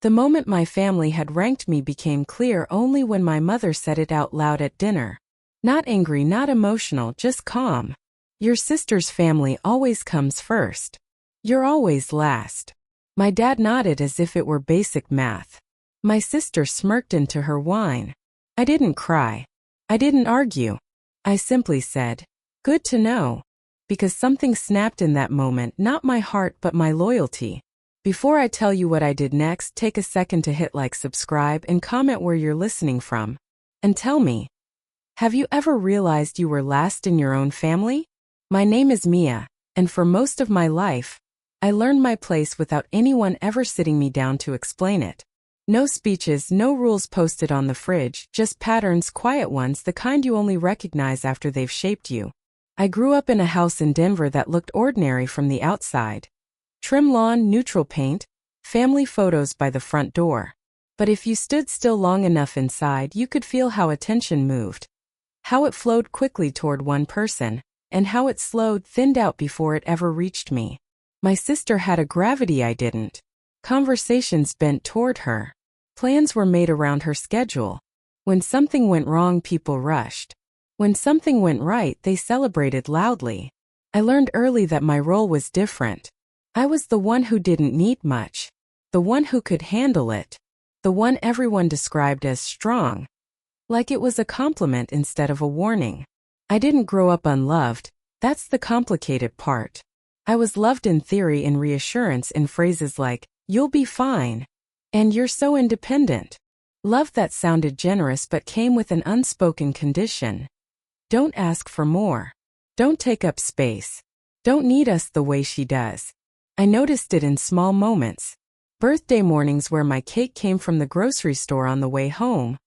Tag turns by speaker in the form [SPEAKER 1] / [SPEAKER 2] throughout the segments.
[SPEAKER 1] The moment my family had ranked me became clear only when my mother said it out loud at dinner. Not angry, not emotional, just calm. Your sister's family always comes first. You're always last. My dad nodded as if it were basic math. My sister smirked into her wine. I didn't cry. I didn't argue. I simply said, "Good to know." Because something snapped in that moment, not my heart but my loyalty. Before I tell you what I did next, take a second to hit like, subscribe, and comment where you're listening from. And tell me, have you ever realized you were last in your own family? My name is Mia, and for most of my life, I learned my place without anyone ever sitting me down to explain it. No speeches, no rules posted on the fridge, just patterns, quiet ones, the kind you only recognize after they've shaped you. I grew up in a house in Denver that looked ordinary from the outside. Trim lawn, neutral paint, family photos by the front door. But if you stood still long enough inside, you could feel how attention moved. How it flowed quickly toward one person, and how it slowed, thinned out before it ever reached me. My sister had a gravity I didn't. Conversations bent toward her. Plans were made around her schedule. When something went wrong, people rushed. When something went right, they celebrated loudly. I learned early that my role was different. I was the one who didn't need much. The one who could handle it. The one everyone described as strong. Like it was a compliment instead of a warning. I didn't grow up unloved. That's the complicated part. I was loved in theory, in reassurance, in phrases like, "You'll be fine," and "You're so independent." Love that sounded generous but came with an unspoken condition. Don't ask for more. Don't take up space. Don't need us the way she does. I noticed it in small moments. Birthday mornings where my cake came from the grocery store on the way home,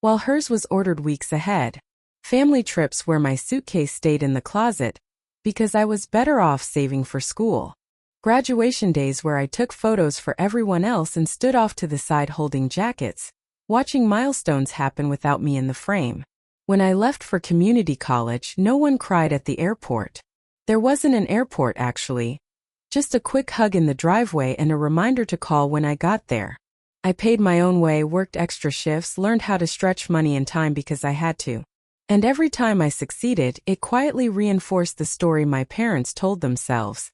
[SPEAKER 1] while hers was ordered weeks ahead. Family trips where my suitcase stayed in the closet because I was better off saving for school. Graduation days where I took photos for everyone else and stood off to the side holding jackets, watching milestones happen without me in the frame. When I left for community college, no one cried at the airport. There wasn't an airport, actually. Just a quick hug in the driveway and a reminder to call when I got there. I paid my own way, worked extra shifts, learned how to stretch money and time because I had to. And every time I succeeded, it quietly reinforced the story my parents told themselves.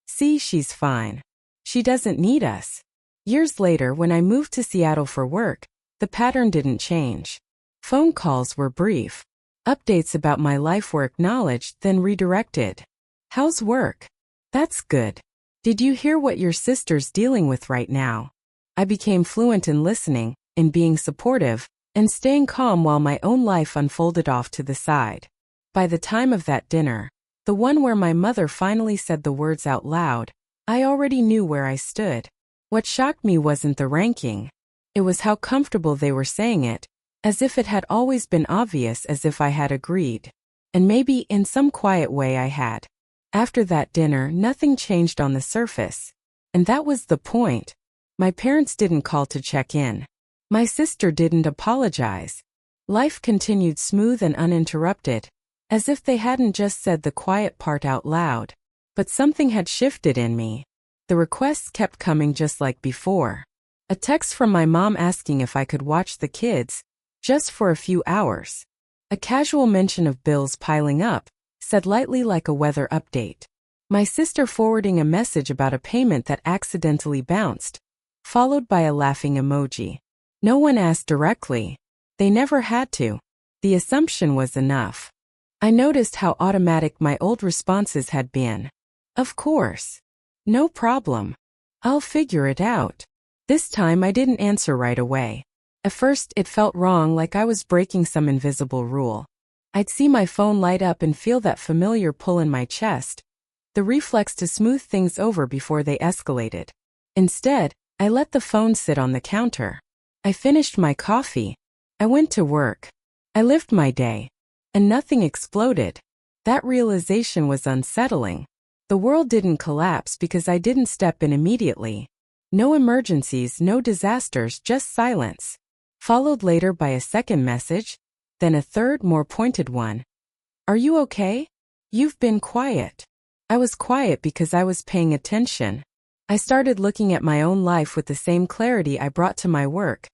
[SPEAKER 1] "See, she's fine. She doesn't need us." Years later, when I moved to Seattle for work, the pattern didn't change. Phone calls were brief. Updates about my life were acknowledged, then redirected. "How's work?" "That's good." "Did you hear what your sister's dealing with right now?" I became fluent in listening, in being supportive, and staying calm while my own life unfolded off to the side. By the time of that dinner, the one where my mother finally said the words out loud, I already knew where I stood. What shocked me wasn't the ranking. It was how comfortable they were saying it, as if it had always been obvious, as if I had agreed. And maybe in some quiet way I had. After that dinner, nothing changed on the surface. And that was the point. My parents didn't call to check in. My sister didn't apologize. Life continued smooth and uninterrupted, as if they hadn't just said the quiet part out loud. But something had shifted in me. The requests kept coming just like before. A text from my mom asking if I could watch the kids, just for a few hours. A casual mention of bills piling up, said lightly like a weather update. My sister forwarding a message about a payment that accidentally bounced, followed by a laughing emoji. No one asked directly. They never had to. The assumption was enough. I noticed how automatic my old responses had been. "Of course. No problem. I'll figure it out." This time I didn't answer right away. At first it felt wrong, like I was breaking some invisible rule. I'd see my phone light up and feel that familiar pull in my chest, the reflex to smooth things over before they escalated. Instead, I let the phone sit on the counter. I finished my coffee. I went to work. I lived my day. And nothing exploded. That realization was unsettling. The world didn't collapse because I didn't step in immediately. No emergencies, no disasters, just silence. Followed later by a second message, then a third, more pointed one. "Are you okay? You've been quiet." I was quiet because I was paying attention. I started looking at my own life with the same clarity I brought to my work.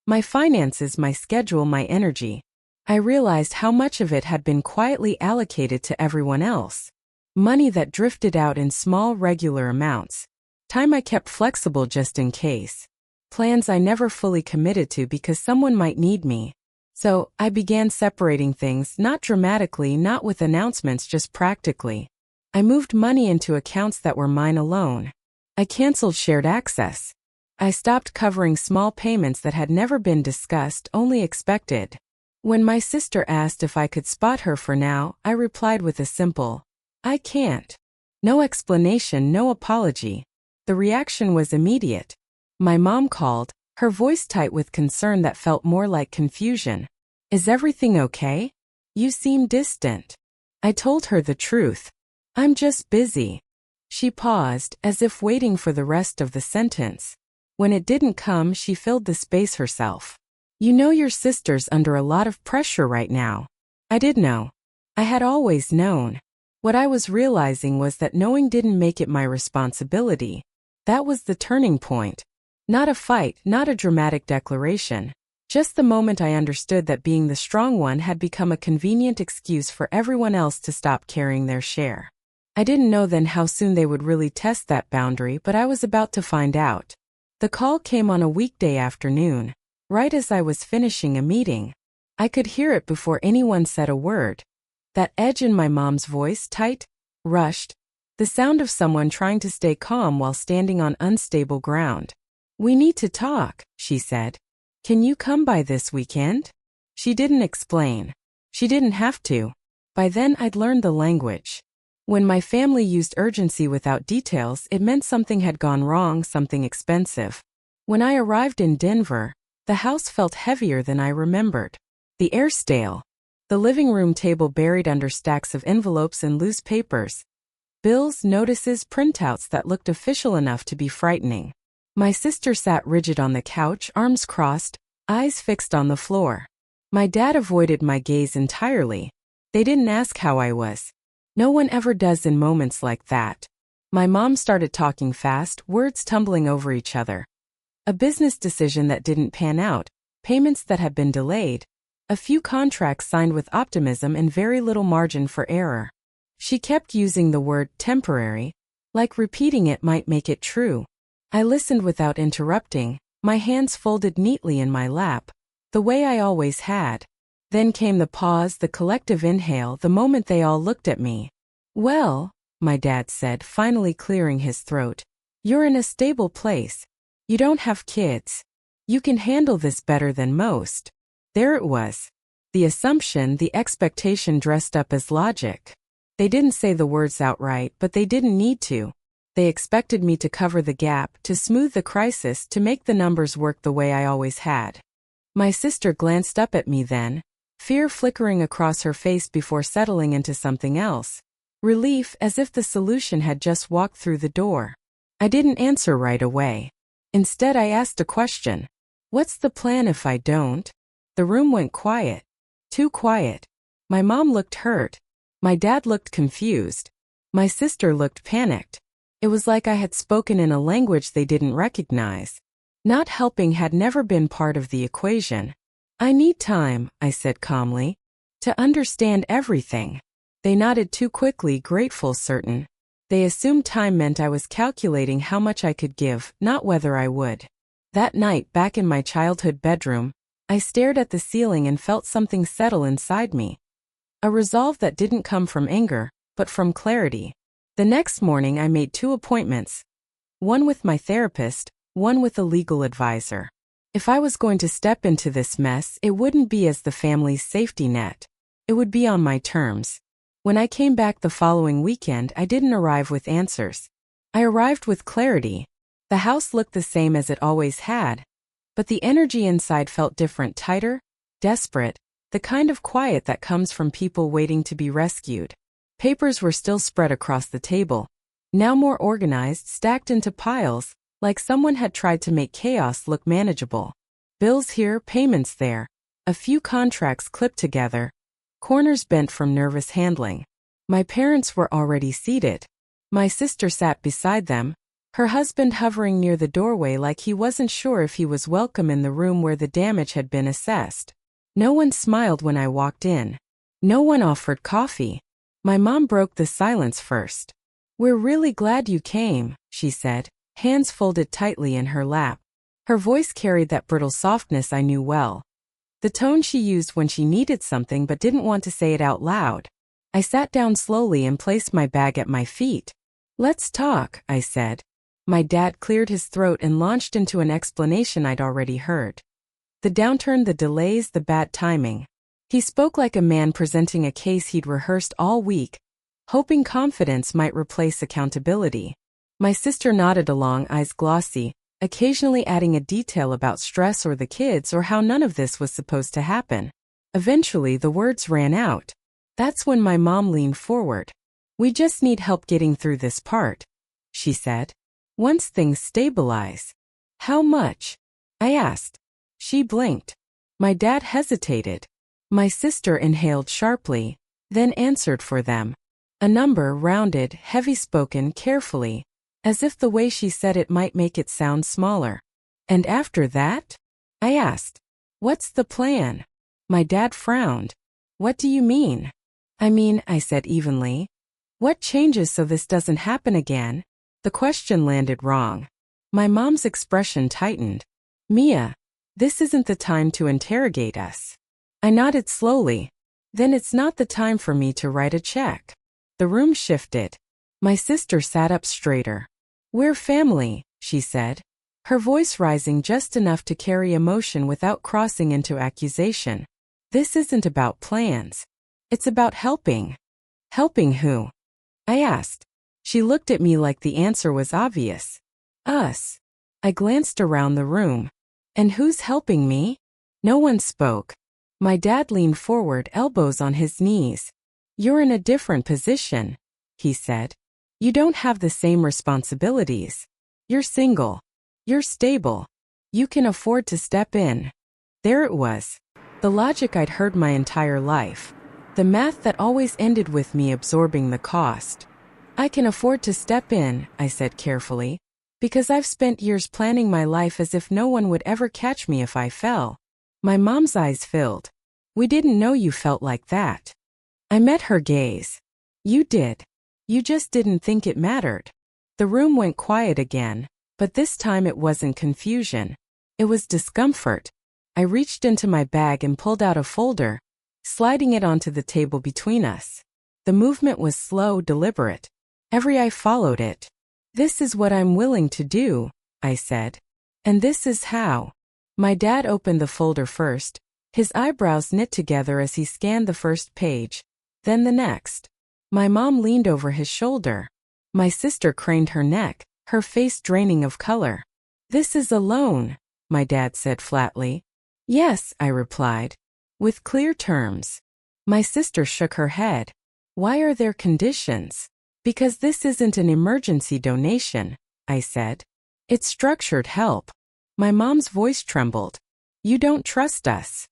[SPEAKER 1] My finances, my schedule, my energy. I realized how much of it had been quietly allocated to everyone else. Money that drifted out in small, regular amounts. Time I kept flexible just in case. Plans I never fully committed to because someone might need me. So, I began separating things, not dramatically, not with announcements, just practically. I moved money into accounts that were mine alone. I canceled shared access. I stopped covering small payments that had never been discussed, only expected. When my sister asked if I could spot her for now, I replied with a simple, "I can't." No explanation, no apology. The reaction was immediate. My mom called, her voice tight with concern that felt more like confusion. "Is everything okay? You seem distant." I told her the truth. "I'm just busy." She paused, as if waiting for the rest of the sentence. When it didn't come, she filled the space herself. "You know your sister's under a lot of pressure right now." I did know. I had always known. What I was realizing was that knowing didn't make it my responsibility. That was the turning point. Not a fight, not a dramatic declaration. Just the moment I understood that being the strong one had become a convenient excuse for everyone else to stop carrying their share. I didn't know then how soon they would really test that boundary, but I was about to find out. The call came on a weekday afternoon, right as I was finishing a meeting. I could hear it before anyone said a word. That edge in my mom's voice, tight, rushed, the sound of someone trying to stay calm while standing on unstable ground. "We need to talk," she said. "Can you come by this weekend?" She didn't explain. She didn't have to. By then I'd learned the language. When my family used urgency without details, it meant something had gone wrong, something expensive. When I arrived in Denver, the house felt heavier than I remembered. The air stale. The living room table buried under stacks of envelopes and loose papers. Bills, notices, printouts that looked official enough to be frightening. My sister sat rigid on the couch, arms crossed, eyes fixed on the floor. My dad avoided my gaze entirely. They didn't ask how I was. No one ever does in moments like that. My mom started talking fast, words tumbling over each other. A business decision that didn't pan out, payments that had been delayed, a few contracts signed with optimism and very little margin for error. She kept using the word temporary, like repeating it might make it true. I listened without interrupting, my hands folded neatly in my lap, the way I always had. Then came the pause, the collective inhale, the moment they all looked at me. "Well," my dad said, finally clearing his throat, "you're in a stable place. You don't have kids. You can handle this better than most." There it was. The assumption, the expectation dressed up as logic. They didn't say the words outright, but they didn't need to. They expected me to cover the gap, to smooth the crisis, to make the numbers work the way I always had. My sister glanced up at me then, fear flickering across her face before settling into something else. Relief, as if the solution had just walked through the door. I didn't answer right away. Instead, I asked a question. "What's the plan if I don't?" The room went quiet. Too quiet. My mom looked hurt. My dad looked confused. My sister looked panicked. It was like I had spoken in a language they didn't recognize. Not helping had never been part of the equation. "I need time," I said calmly, "to understand everything." They nodded too quickly, grateful, certain. They assumed time meant I was calculating how much I could give, not whether I would. That night, back in my childhood bedroom, I stared at the ceiling and felt something settle inside me. A resolve that didn't come from anger, but from clarity. The next morning I made 2 appointments. One with my therapist, one with a legal advisor. If I was going to step into this mess, it wouldn't be as the family's safety net. It would be on my terms. When I came back the following weekend, I didn't arrive with answers. I arrived with clarity. The house looked the same as it always had, but the energy inside felt different, tighter, desperate, the kind of quiet that comes from people waiting to be rescued. Papers were still spread across the table, now more organized, stacked into piles, like someone had tried to make chaos look manageable. Bills here, payments there, a few contracts clipped together, corners bent from nervous handling. My parents were already seated. My sister sat beside them, her husband hovering near the doorway like he wasn't sure if he was welcome in the room where the damage had been assessed. No one smiled when I walked in. No one offered coffee. My mom broke the silence first. "We're really glad you came," she said, hands folded tightly in her lap. Her voice carried that brittle softness I knew well. The tone she used when she needed something but didn't want to say it out loud. I sat down slowly and placed my bag at my feet. "Let's talk," I said. My dad cleared his throat and launched into an explanation I'd already heard. The downturn, the delays, the bad timing. He spoke like a man presenting a case he'd rehearsed all week, hoping confidence might replace accountability. My sister nodded along, eyes glossy, occasionally adding a detail about stress or the kids or how none of this was supposed to happen. Eventually, the words ran out. That's when my mom leaned forward. "We just need help getting through this part," she said. "Once things stabilize." "How much?" I asked. She blinked. My dad hesitated. My sister inhaled sharply, then answered for them. A number, rounded, heavy-spoken, carefully, as if the way she said it might make it sound smaller. "And after that?" I asked. "What's the plan?" My dad frowned. "What do you mean?" "I mean," I said evenly, "what changes so this doesn't happen again?" The question landed wrong. My mom's expression tightened. "Mia, this isn't the time to interrogate us." I nodded slowly. "Then it's not the time for me to write a check." The room shifted. My sister sat up straighter. "We're family," she said, her voice rising just enough to carry emotion without crossing into accusation. "This isn't about plans. It's about helping." "Helping who?" I asked. She looked at me like the answer was obvious. "Us." I glanced around the room. "And who's helping me?" No one spoke. My dad leaned forward, elbows on his knees. "You're in a different position," he said. "You don't have the same responsibilities. You're single. You're stable. You can afford to step in." There it was. The logic I'd heard my entire life. The math that always ended with me absorbing the cost. "I can afford to step in," I said carefully, "because I've spent years planning my life as if no one would ever catch me if I fell." My mom's eyes filled. "We didn't know you felt like that." I met her gaze. "You did. You just didn't think it mattered." The room went quiet again, but this time it wasn't confusion. It was discomfort. I reached into my bag and pulled out a folder, sliding it onto the table between us. The movement was slow, deliberate. Every eye followed it. "This is what I'm willing to do," I said. "And this is how." My dad opened the folder first, his eyebrows knit together as he scanned the first page, then the next. My mom leaned over his shoulder. My sister craned her neck, her face draining of color. "This is a loan," my dad said flatly. "Yes," I replied, "with clear terms." My sister shook her head. "Why are there conditions?" "Because this isn't an emergency donation," I said. "It's structured help." My mom's voice trembled. "You don't trust us."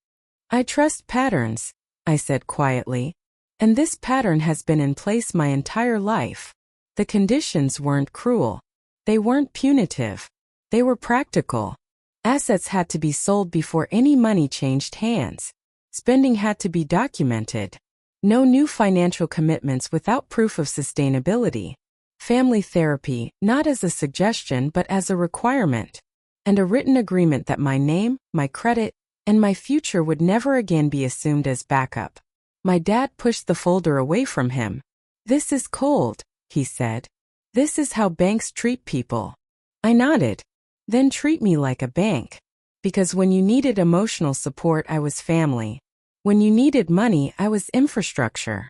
[SPEAKER 1] "I trust patterns," I said quietly. "And this pattern has been in place my entire life." The conditions weren't cruel. They weren't punitive. They were practical. Assets had to be sold before any money changed hands. Spending had to be documented. No new financial commitments without proof of sustainability. Family therapy, not as a suggestion but as a requirement. And a written agreement that my name, my credit, and my future would never again be assumed as backup. My dad pushed the folder away from him. "This is cold," he said. "This is how banks treat people." I nodded. "Then treat me like a bank. Because when you needed emotional support, I was family. When you needed money, I was infrastructure."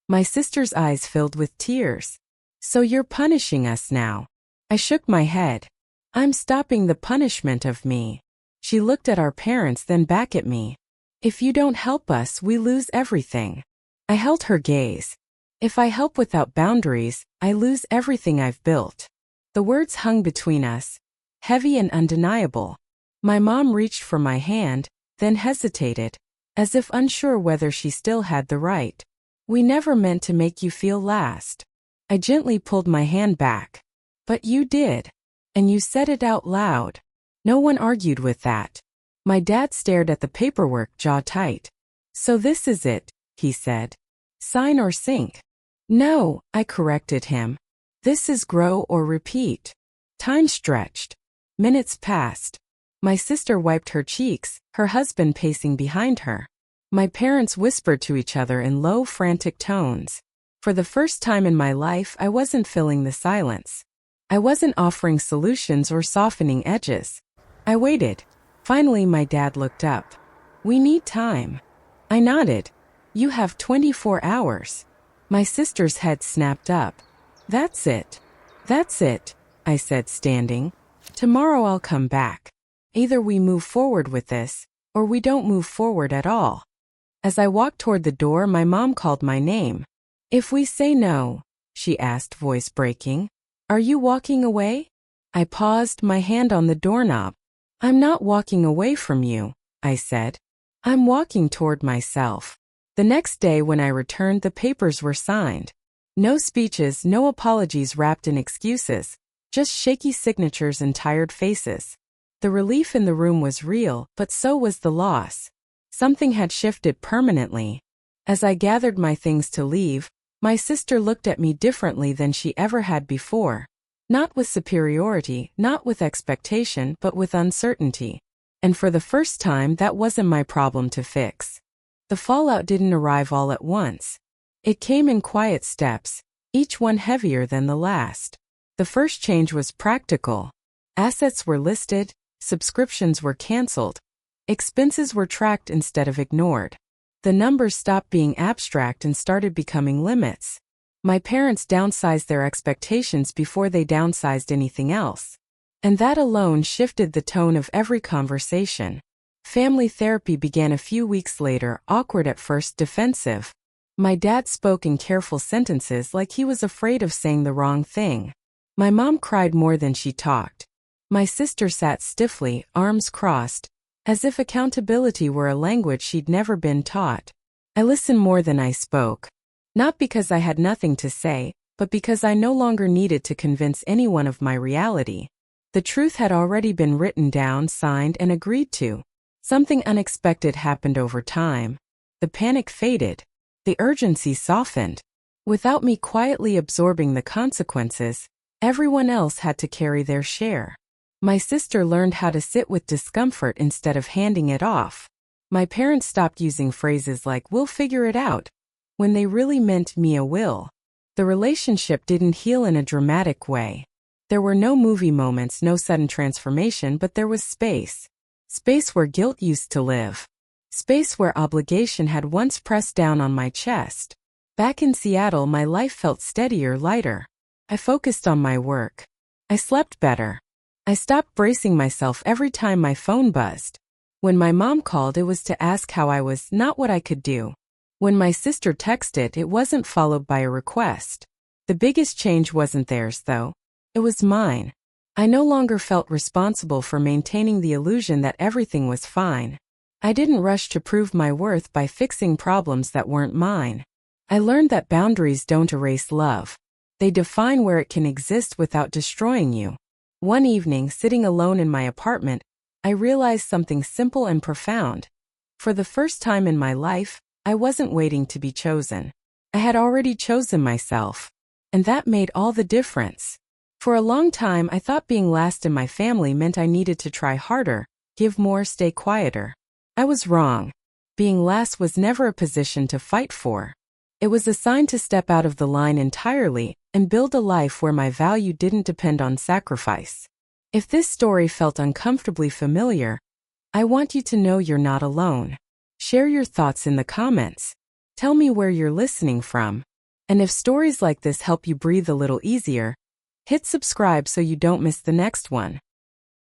[SPEAKER 1] My sister's eyes filled with tears. "So you're punishing us now?" I shook my head. "I'm stopping the punishment of me." She looked at our parents, then back at me. "If you don't help us, we lose everything." I held her gaze. "If I help without boundaries, I lose everything I've built." The words hung between us, heavy and undeniable. My mom reached for my hand, then hesitated, as if unsure whether she still had the right. "We never meant to make you feel last." I gently pulled my hand back. But you did. And you said it out loud. No one argued with that. My dad stared at the paperwork, jaw tight. So this is it, he said. Sign or sink. No, I corrected him. This is grow or repeat. Time stretched. Minutes passed. My sister wiped her cheeks, her husband pacing behind her. My parents whispered to each other in low, frantic tones. For the first time in my life, I wasn't filling the silence. I wasn't offering solutions or softening edges. I waited. Finally, my dad looked up. We need time. I nodded. You have 24 hours. My sister's head snapped up. That's it. That's it, I said, standing. Tomorrow I'll come back. Either we move forward with this, or we don't move forward at all. As I walked toward the door, my mom called my name. If we say no, she asked, voice breaking, are you walking away? I paused, my hand on the doorknob. I'm not walking away from you, I said. I'm walking toward myself. The next day when I returned, the papers were signed. No speeches, no apologies wrapped in excuses, just shaky signatures and tired faces. The relief in the room was real, but so was the loss. Something had shifted permanently. As I gathered my things to leave, my sister looked at me differently than she ever had before. Not with superiority, not with expectation, but with uncertainty. And for the first time, that wasn't my problem to fix. The fallout didn't arrive all at once. It came in quiet steps, each one heavier than the last. The first change was practical. Assets were listed, subscriptions were canceled. Expenses were tracked instead of ignored. The numbers stopped being abstract and started becoming limits. My parents downsized their expectations before they downsized anything else. And that alone shifted the tone of every conversation. Family therapy began a few weeks later, awkward at first, defensive. My dad spoke in careful sentences like he was afraid of saying the wrong thing. My mom cried more than she talked. My sister sat stiffly, arms crossed, as if accountability were a language she'd never been taught. I listened more than I spoke. Not because I had nothing to say, but because I no longer needed to convince anyone of my reality. The truth had already been written down, signed, and agreed to. Something unexpected happened over time. The panic faded. The urgency softened. Without me quietly absorbing the consequences, everyone else had to carry their share. My sister learned how to sit with discomfort instead of handing it off. My parents stopped using phrases like, we'll figure it out, when they really meant Mia will. The relationship didn't heal in a dramatic way. There were no movie moments, no sudden transformation, but there was space. Space where guilt used to live. Space where obligation had once pressed down on my chest. Back in Seattle, my life felt steadier, lighter. I focused on my work. I slept better. I stopped bracing myself every time my phone buzzed. When my mom called, it was to ask how I was, not what I could do. When my sister texted, it wasn't followed by a request. The biggest change wasn't theirs, though. It was mine. I no longer felt responsible for maintaining the illusion that everything was fine. I didn't rush to prove my worth by fixing problems that weren't mine. I learned that boundaries don't erase love. They define where it can exist without destroying you. One evening, sitting alone in my apartment, I realized something simple and profound. For the first time in my life, I wasn't waiting to be chosen. I had already chosen myself. And that made all the difference. For a long time, I thought being last in my family meant I needed to try harder, give more, stay quieter. I was wrong. Being last was never a position to fight for. It was a sign to step out of the line entirely and build a life where my value didn't depend on sacrifice. If this story felt uncomfortably familiar, I want you to know you're not alone. Share your thoughts in the comments. Tell me where you're listening from. And if stories like this help you breathe a little easier, hit subscribe so you don't miss the next one.